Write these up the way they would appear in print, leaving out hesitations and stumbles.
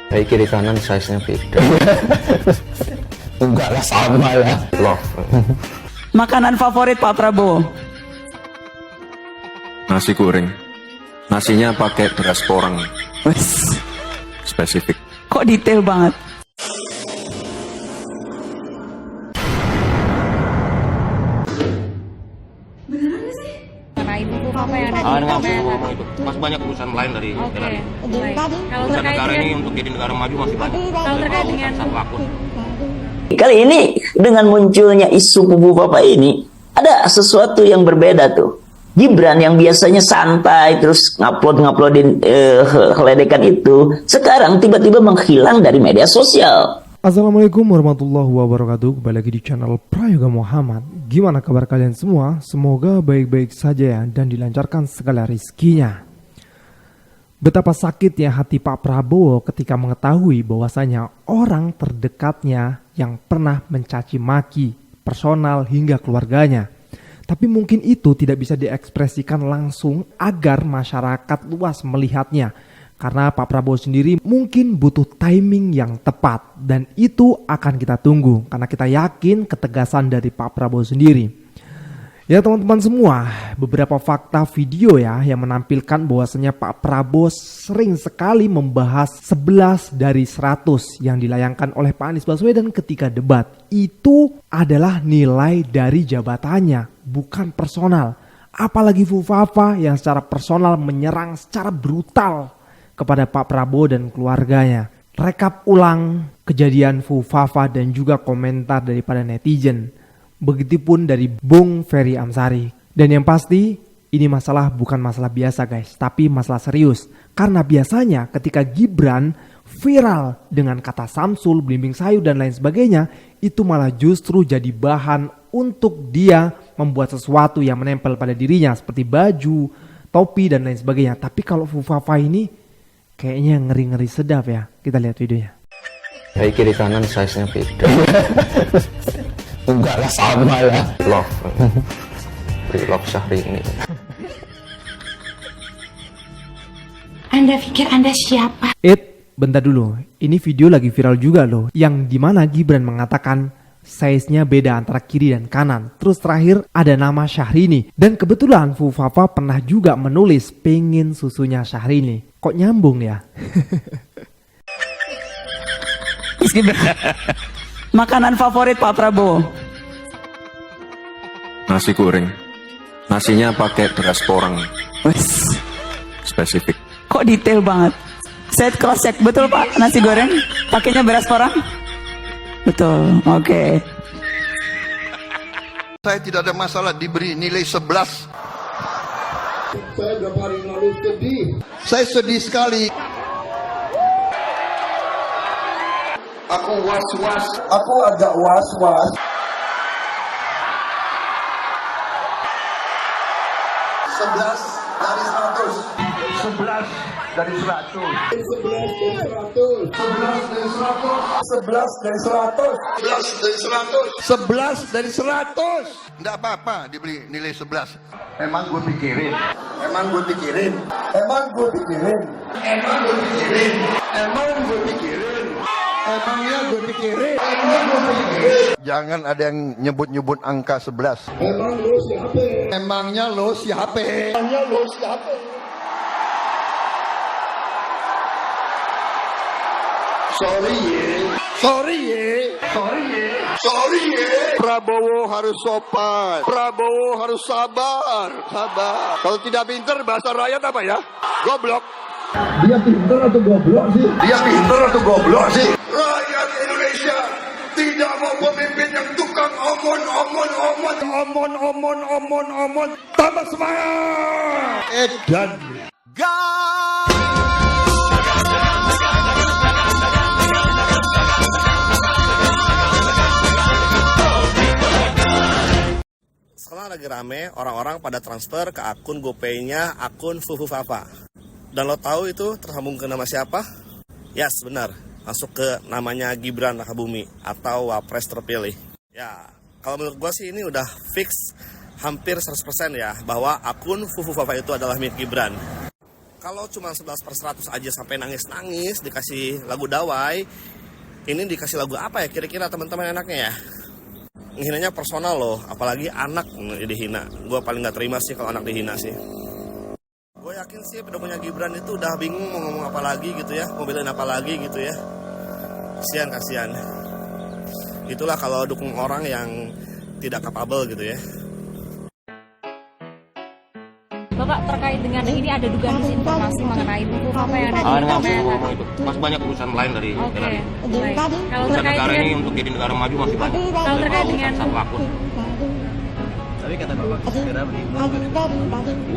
Kayak kiri kanan size-nya beda. Enggak lah, sama lah. Love. Makanan favorit Pak Prabowo? Nasi goreng. Nasinya pakai beras porang. Wes, Spesifik. kok detail banget. Karena ibu apa yang ada di Dengan Kemenhan. itu masih banyak urusan lain dari Oke, negara ini. baik. Kalau Urusan terkait negara ini dengan untuk jadi negara maju masih banyak. Kalau terkait dengan satu akun. Kali ini dengan munculnya isu kubu Bapak ini ada sesuatu yang berbeda tuh. Gibran yang biasanya santai terus nguploadin heledekan itu sekarang tiba-tiba menghilang dari media sosial. Assalamualaikum warahmatullahi wabarakatuh. Kembali lagi di channel Prayoga Muhammad. Gimana kabar kalian semua? Semoga baik-baik saja ya dan dilancarkan segala rizkinya. Betapa sakitnya hati Pak Prabowo ketika mengetahui bahwasanya orang terdekatnya yang pernah mencaci maki personal hingga keluarganya. Tapi mungkin itu tidak bisa diekspresikan langsung agar masyarakat luas melihatnya. Karena Pak Prabowo sendiri mungkin butuh timing yang tepat. Dan itu akan kita tunggu. Karena kita yakin ketegasan dari Pak Prabowo sendiri. Ya teman-teman semua, beberapa fakta video ya yang menampilkan bahwasanya Pak Prabowo sering sekali membahas 11 dari 100 yang dilayangkan oleh Pak Anies Baswedan ketika debat. Itu adalah nilai dari jabatannya, bukan personal. Apalagi Fufafa yang secara personal menyerang secara brutal kepada Pak Prabowo dan keluarganya. Rekap ulang kejadian Fufafa dan juga komentar daripada netizen. Begitupun dari Bung Ferry Amsari. Dan yang pasti ini masalah bukan masalah biasa guys, tapi masalah serius. Karena biasanya ketika Gibran viral dengan kata Samsul, belimbing sayur dan lain sebagainya, itu malah justru jadi bahan untuk dia membuat sesuatu yang menempel pada dirinya seperti baju, topi dan lain sebagainya. Tapi kalau Fufafa ini kayaknya ngeri-ngeri sedap ya. Kita lihat videonya. Kayak kiri kanan size-nya beda. Enggak lah, sama lah. Love. Love Syahrini. Anda pikir Anda siapa? Bentar dulu. Ini video lagi viral juga loh. Yang dimana Gibran mengatakan size-nya beda antara kiri dan kanan. Terus terakhir ada nama Syahrini. Dan kebetulan Fufafa pernah juga menulis pengen susunya Syahrini. Kok nyambung ya? Makanan favorit Pak Prabowo? Nasi goreng. Nasinya pakai beras porang. Wes, Spesifik. kok detail banget. Saya cross check, betul Pak, nasi goreng pakainya beras porang? Betul, oke. Saya tidak ada masalah diberi nilai 11. Saya berapa hari lalu sedih. Saya sedih sekali. Aku was-was. Aku agak was-was. 11 dari 100. 11 dari 100. 11 dari 100. 11 dari 100. 11 dari 100. 11 dari 100. 11 dari 100. Enggak apa-apa dibeli nilai 11. Emang gue pikirin. Emang gue pikirin. Emang gue pikirin. Emang gue pikirin. Emang gue pikirin. Emangnya gue pikirin. Emang gue pikirin. Jangan ada yang nyebut-nyebut angka 11. Emang lo siapa? Emangnya lo siapa? Emangnya lo siapa? Sorry ye. Sorry ye. Sorry ye. Sorry ye. Prabowo harus sopan. Prabowo harus sabar. Sabar. Kalau tidak pintar bahasa rakyat apa ya? Goblok. Dia pintar atau goblok sih? Dia pintar atau goblok sih? Rakyat Indonesia tidak mau pemimpin yang tukang omon. Tambah semangat. Edan. Sekarang lagi rame orang-orang pada transfer ke akun GoPay-nya akun Fufafa. Dan lo tahu itu tersambung ke nama siapa? Yes, benar. Masuk ke namanya Gibran Rakabumi atau Wapres terpilih. Ya, kalau menurut gue sih ini udah fix hampir 100% ya bahwa akun Fufafa itu adalah milik Gibran. Kalau cuma 11/100 aja sampai nangis-nangis dikasih lagu dawai, ini dikasih lagu apa ya kira-kira teman-teman enaknya ya? Ngehinanya personal loh, apalagi anak dihina. Gue paling gak terima sih kalau anak dihina sih. Gue yakin sih pendukungnya Gibran itu udah bingung mau ngomong apa lagi gitu ya, mau belain apa lagi gitu ya. Kasian. Itulah kalau dukung orang yang tidak capable gitu ya. Bapak, terkait dengan ini ada dugaan disinformasi mengenai buku apa yang ada di Kementerian. itu masih banyak urusan lain dari Oke, negara ini. baik. Kalau Urusan terkait negara dengan ini untuk jadi negara maju masih banyak. Kalau terkait Urusan dengan- satu akun. Tapi kata Bapak segera berimbang.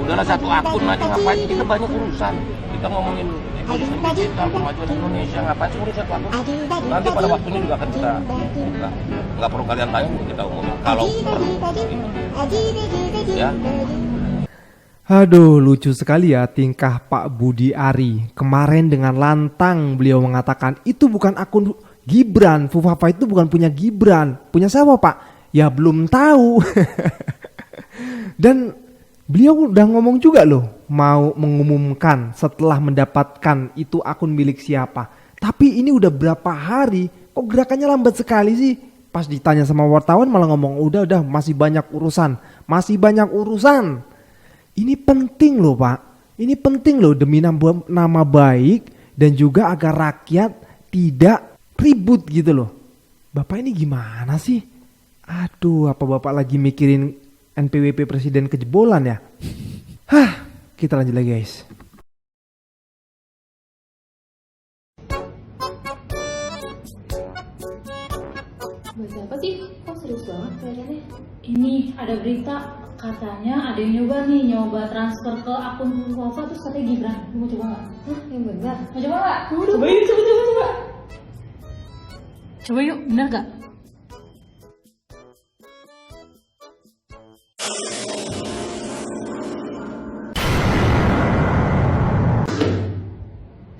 Udahlah satu akun aja, ngapain kita banyak urusan. Kita ngomongin ekonomi digital, kemajuan Indonesia, ngapain sih ngurus satu akun? Nanti pada waktunya juga akan kita buka. Nggak perlu kalian tanya, kita ngomongin kalau perlu. Ya. Aduh, lucu sekali ya tingkah Pak Budi Ari. Kemarin dengan lantang beliau mengatakan itu bukan akun Gibran, Fufafa itu bukan punya Gibran. Punya siapa Pak? Ya belum tahu. Dan beliau udah ngomong juga loh, mau mengumumkan setelah mendapatkan itu akun milik siapa. Tapi ini udah berapa hari, kok gerakannya lambat sekali sih? Pas ditanya sama wartawan malah ngomong udah masih banyak urusan. Ini penting loh Pak, ini penting loh demi nama baik dan juga agar rakyat tidak ribut gitu loh. Bapak ini gimana sih? Aduh, apa Bapak lagi mikirin NPWP Presiden kejebolan ya? Hah, kita lanjut lagi guys. Buat siapa sih? Kok serius banget kayaknya? Ini ada berita, katanya ada yang nyoba transfer ke akun Fufafa terus katanya Gibran. Mau coba nggak? Hah, yang benar? Mau coba nggak? Coba yuk, coba. Coba yuk, benar nggak?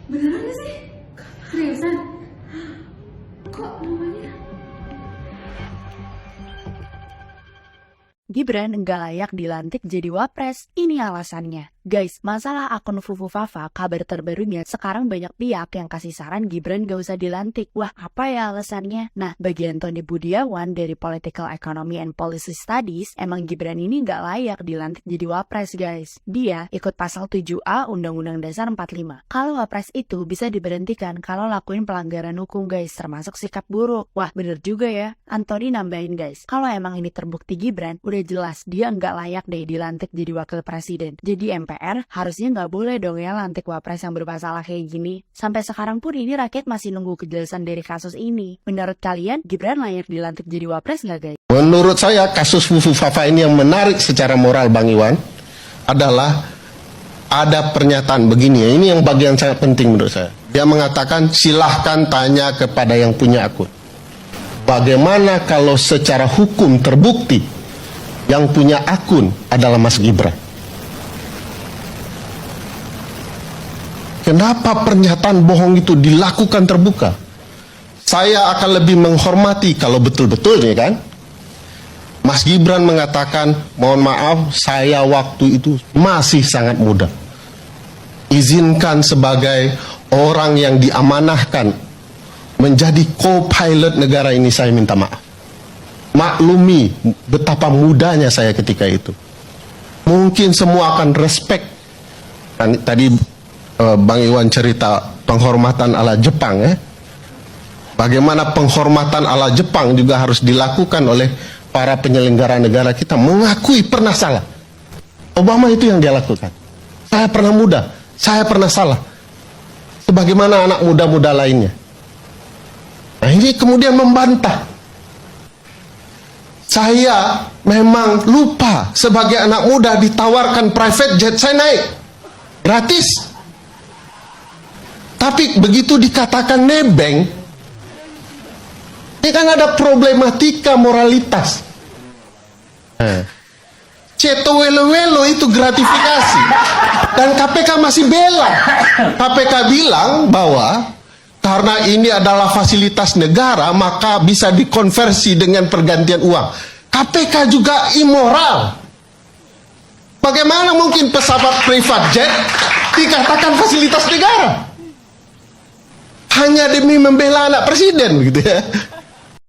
Beneran nggak sih? Seriusan? Kok namanya? Gibran nggak layak dilantik jadi wapres. Ini alasannya. Guys, masalah akun Fufafa, kabar terbarunya sekarang banyak pihak yang kasih saran Gibran gak usah dilantik. Wah, apa ya alasannya? Nah, bagi Antoni Budiawan dari Political Economy and Policy Studies, emang Gibran ini gak layak dilantik jadi wapres guys. Dia ikut pasal 7A Undang-Undang Dasar 45. Kalau wapres itu bisa diberhentikan kalau lakuin pelanggaran hukum guys, termasuk sikap buruk. Wah, bener juga ya. Antoni nambahin guys, kalau emang ini terbukti Gibran, udah jelas dia nggak layak deh dilantik jadi wakil presiden. Jadi MPR harusnya nggak boleh dong ya lantik wapres yang bermasalah kayak gini. Sampai sekarang pun ini rakyat masih nunggu kejelasan dari kasus ini. Menurut kalian, Gibran layak dilantik jadi wapres nggak guys? Menurut saya kasus Fufafa ini yang menarik secara moral Bang Iwan adalah ada pernyataan begini ya. Ini yang bagian sangat penting menurut saya. Dia mengatakan silahkan tanya kepada yang punya akun. Bagaimana kalau secara hukum terbukti yang punya akun adalah Mas Gibran? Kenapa pernyataan bohong itu dilakukan terbuka? Saya akan lebih menghormati kalau betul-betul ya kan. Mas Gibran mengatakan, mohon maaf saya waktu itu masih sangat muda. Izinkan sebagai orang yang diamanahkan menjadi co-pilot negara ini, saya minta maaf. Maklumi betapa mudanya saya ketika itu. Mungkin semua akan respect. Tadi Bang Iwan cerita penghormatan ala Jepang ya. Bagaimana penghormatan ala Jepang juga harus dilakukan oleh para penyelenggara negara kita, mengakui pernah salah. Obama itu yang dia lakukan. Saya pernah muda, saya pernah salah. Sebagaimana anak muda-muda lainnya. Nah ini kemudian membantah. Saya memang lupa sebagai anak muda ditawarkan private jet, saya naik. Gratis. Tapi begitu dikatakan nebeng, ini kan ada problematika moralitas. Ceto welo-welo itu gratifikasi. Dan KPK masih bela. KPK bilang bahwa karena ini adalah fasilitas negara, maka bisa dikonversi dengan pergantian uang. KPK juga immoral. Bagaimana mungkin pesawat privat jet dikatakan fasilitas negara? Hanya demi membela anak presiden gitu ya.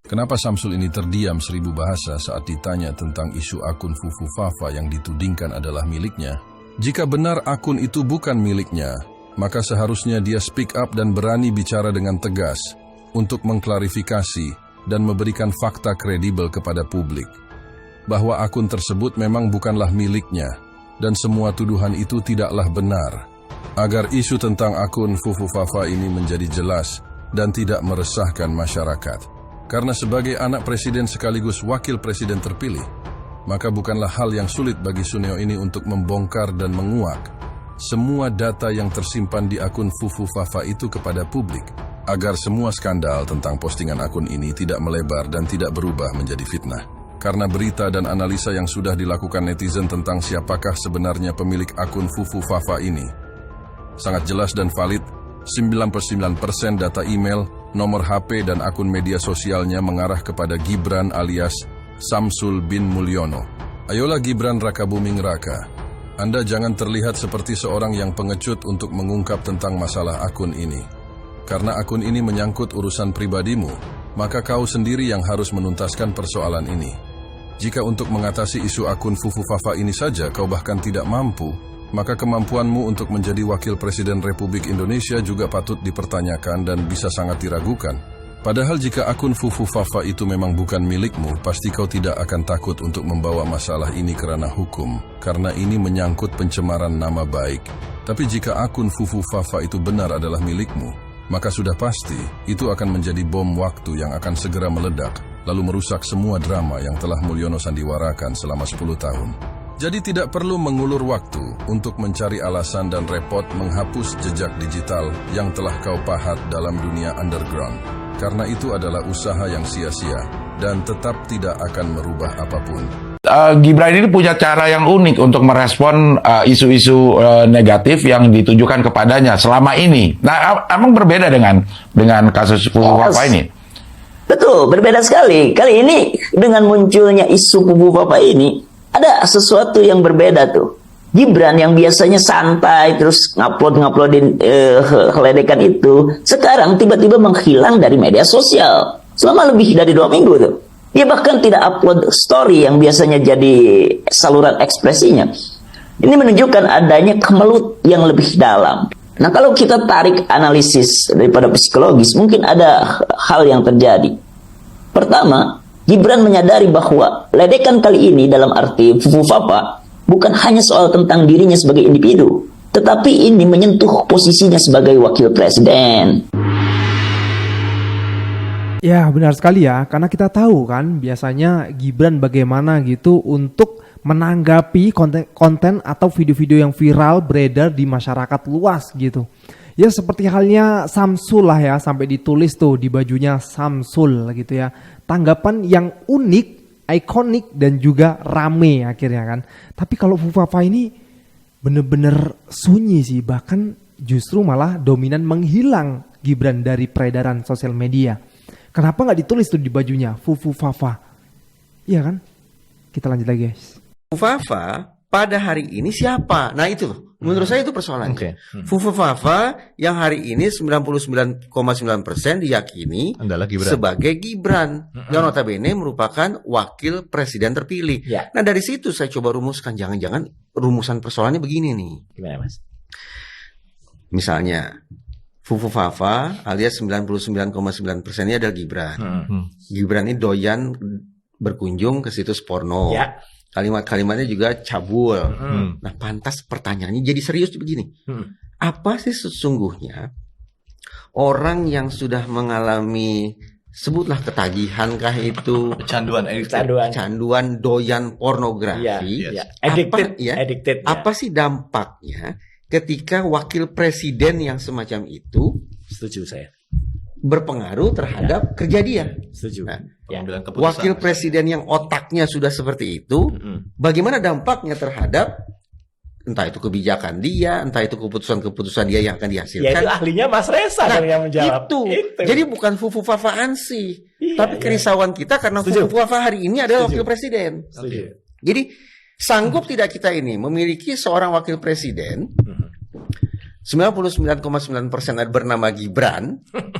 Kenapa Samsul ini terdiam 1000 bahasa saat ditanya tentang isu akun Fufu Fafa yang ditudingkan adalah miliknya? Jika benar akun itu bukan miliknya, maka seharusnya dia speak up dan berani bicara dengan tegas untuk mengklarifikasi dan memberikan fakta kredibel kepada publik bahwa akun tersebut memang bukanlah miliknya dan semua tuduhan itu tidaklah benar, agar isu tentang akun Fufu Fafa ini menjadi jelas dan tidak meresahkan masyarakat. Karena sebagai anak presiden sekaligus wakil presiden terpilih, maka bukanlah hal yang sulit bagi Suneo ini untuk membongkar dan menguak semua data yang tersimpan di akun Fufu Fafa itu kepada publik, agar semua skandal tentang postingan akun ini tidak melebar dan tidak berubah menjadi fitnah. Karena berita dan analisa yang sudah dilakukan netizen tentang siapakah sebenarnya pemilik akun Fufu Fafa ini sangat jelas dan valid. 99% data email, nomor HP, dan akun media sosialnya mengarah kepada Gibran alias Samsul bin Mulyono. Ayolah Gibran Raka Buming Raka, Anda jangan terlihat seperti seorang yang pengecut untuk mengungkap tentang masalah akun ini. Karena akun ini menyangkut urusan pribadimu, maka kau sendiri yang harus menuntaskan persoalan ini. Jika untuk mengatasi isu akun Fufu Fafa ini saja kau bahkan tidak mampu, maka kemampuanmu untuk menjadi wakil presiden Republik Indonesia juga patut dipertanyakan dan bisa sangat diragukan. Padahal jika akun Fufu Fafa itu memang bukan milikmu, pasti kau tidak akan takut untuk membawa masalah ini ke ranah hukum, karena ini menyangkut pencemaran nama baik. Tapi jika akun Fufu Fafa itu benar adalah milikmu, maka sudah pasti itu akan menjadi bom waktu yang akan segera meledak, lalu merusak semua drama yang telah Mulyono sandiwarakan selama 10 tahun. Jadi tidak perlu mengulur waktu untuk mencari alasan dan repot menghapus jejak digital yang telah kau pahat dalam dunia underground. Karena itu adalah usaha yang sia-sia dan tetap tidak akan merubah apapun. Gibran ini punya cara yang unik untuk merespon isu-isu negatif yang ditujukan kepadanya selama ini. Nah, emang berbeda dengan kasus Fufu Fafa ini? Betul, berbeda sekali. Kali ini dengan munculnya isu Fufu Fafa ini, ada sesuatu yang berbeda tuh. Gibran yang biasanya santai terus nguploadin ledekan itu, sekarang tiba-tiba menghilang dari media sosial selama lebih dari 2 minggu tuh. Dia bahkan tidak upload story yang biasanya jadi saluran ekspresinya. Ini menunjukkan adanya kemelut yang lebih dalam. Nah, kalau kita tarik analisis daripada psikologis, mungkin ada hal yang terjadi. Pertama, Gibran menyadari bahwa ledekan kali ini dalam arti Fufu Fafa bukan hanya soal tentang dirinya sebagai individu, tetapi ini menyentuh posisinya sebagai wakil presiden. Ya benar sekali ya, karena kita tahu kan biasanya Gibran bagaimana gitu untuk menanggapi konten atau video-video yang viral beredar di masyarakat luas gitu. Ya seperti halnya Samsul lah ya, sampai ditulis tuh di bajunya Samsul gitu ya. Tanggapan yang unik, ikonik dan juga rame akhirnya kan. Tapi kalau Fufu Fafa ini bener-bener sunyi sih, bahkan justru malah dominan menghilang Gibran dari peredaran sosial media. Kenapa nggak ditulis tuh di bajunya Fufu Fafa? Iya kan? Kita lanjut lagi guys. Fufu Fafa pada hari ini siapa? Nah itu loh. Menurut saya itu persoalannya. Fufu Fafa yang hari ini 99,9% diyakini adalah Gibran. Sebagai Gibran. Yang notabene merupakan wakil presiden terpilih. Ya. Nah dari situ saya coba rumuskan. Jangan-jangan rumusan persoalannya begini nih. Gimana Mas? Misalnya Fufu Fafa alias 99,9%-nya adalah Gibran. Gibran ini doyan berkunjung ke situs porno. Ya. Kalimat-kalimatnya juga cabul. Nah, pantas pertanyaannya jadi serius begini. Apa sih sesungguhnya orang yang sudah mengalami, sebutlah ketagihankah itu, kecanduan doyan pornografi, addicted, apa sih dampaknya ketika wakil presiden yang semacam itu, setuju saya, berpengaruh terhadap kerja dia. Setuju. Nah, wakil presiden yang otaknya sudah seperti itu, bagaimana dampaknya terhadap entah itu kebijakan dia, entah itu keputusan-keputusan dia yang akan dihasilkan. Ya itu ahlinya Mas Resa yang menjawab. Itu. Jadi bukan Fufu Fafa tapi kerisauan kita karena Fufu Fafa hari ini adalah wakil presiden. Jadi Sanggup tidak kita ini memiliki seorang wakil presiden 99,9% bernama Gibran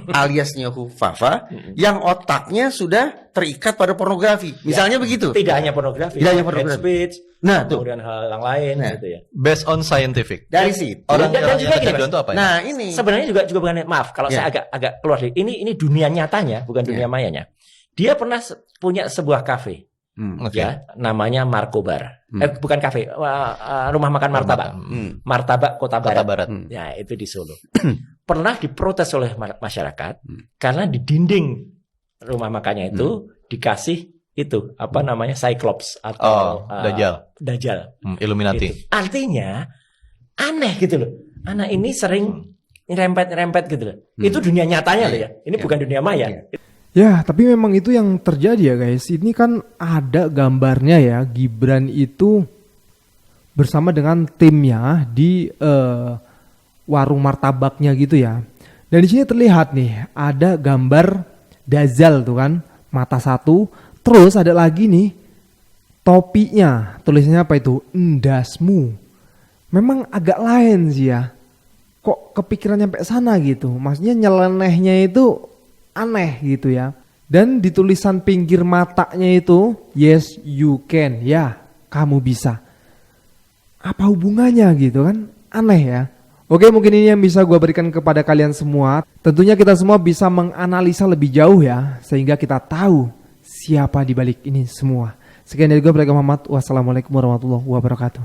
aliasnya Hufafa yang otaknya sudah terikat pada pornografi. Misalnya begitu. Tidak hanya pornografi. Tidak hanya hate pornografi. speech, Nah, tuh. kemudian hal yang lain gitu ya. Based on scientific. Dari situ. Orang Dan yang juga gini, kecanduan Mas. itu apa ya? Nah, ini sebenarnya juga bukan, maaf kalau Ya. saya agak keluar dari ini dunia nyatanya, bukan dunia mayanya. Dia pernah punya sebuah kafe. Ya, namanya Markobar. Bukan kafe, rumah makan martabak. Martabak Kota Barat. Ya, itu di Solo. Pernah diprotes oleh masyarakat karena di dinding rumah makannya itu dikasih itu apa namanya Cyclops atau Dajjal. Illuminati. Gitu. Artinya aneh gitu loh. Anak ini sering nyerempet gitu loh. Itu dunia nyatanya loh ya. Ini bukan dunia maya. Ya, tapi memang itu yang terjadi ya guys. Ini kan ada gambarnya ya, Gibran itu bersama dengan timnya di warung martabaknya gitu ya. Dan di sini terlihat nih, ada gambar Dajjal tuh kan, mata satu. Terus ada lagi nih, topinya, tulisannya apa itu? Endasmu. Memang agak lain sih ya. Kok kepikiran nyampe sana gitu. Maksudnya nyelenehnya itu aneh gitu ya. Dan di tulisan pinggir matanya itu, yes you can, ya kamu bisa. Apa hubungannya gitu kan? Aneh ya. Oke, mungkin ini yang bisa gue berikan kepada kalian semua. Tentunya kita semua bisa menganalisa lebih jauh ya, sehingga kita tahu siapa di balik ini semua. Sekian dari gue, Muhammad. Wassalamualaikum warahmatullahi wabarakatuh.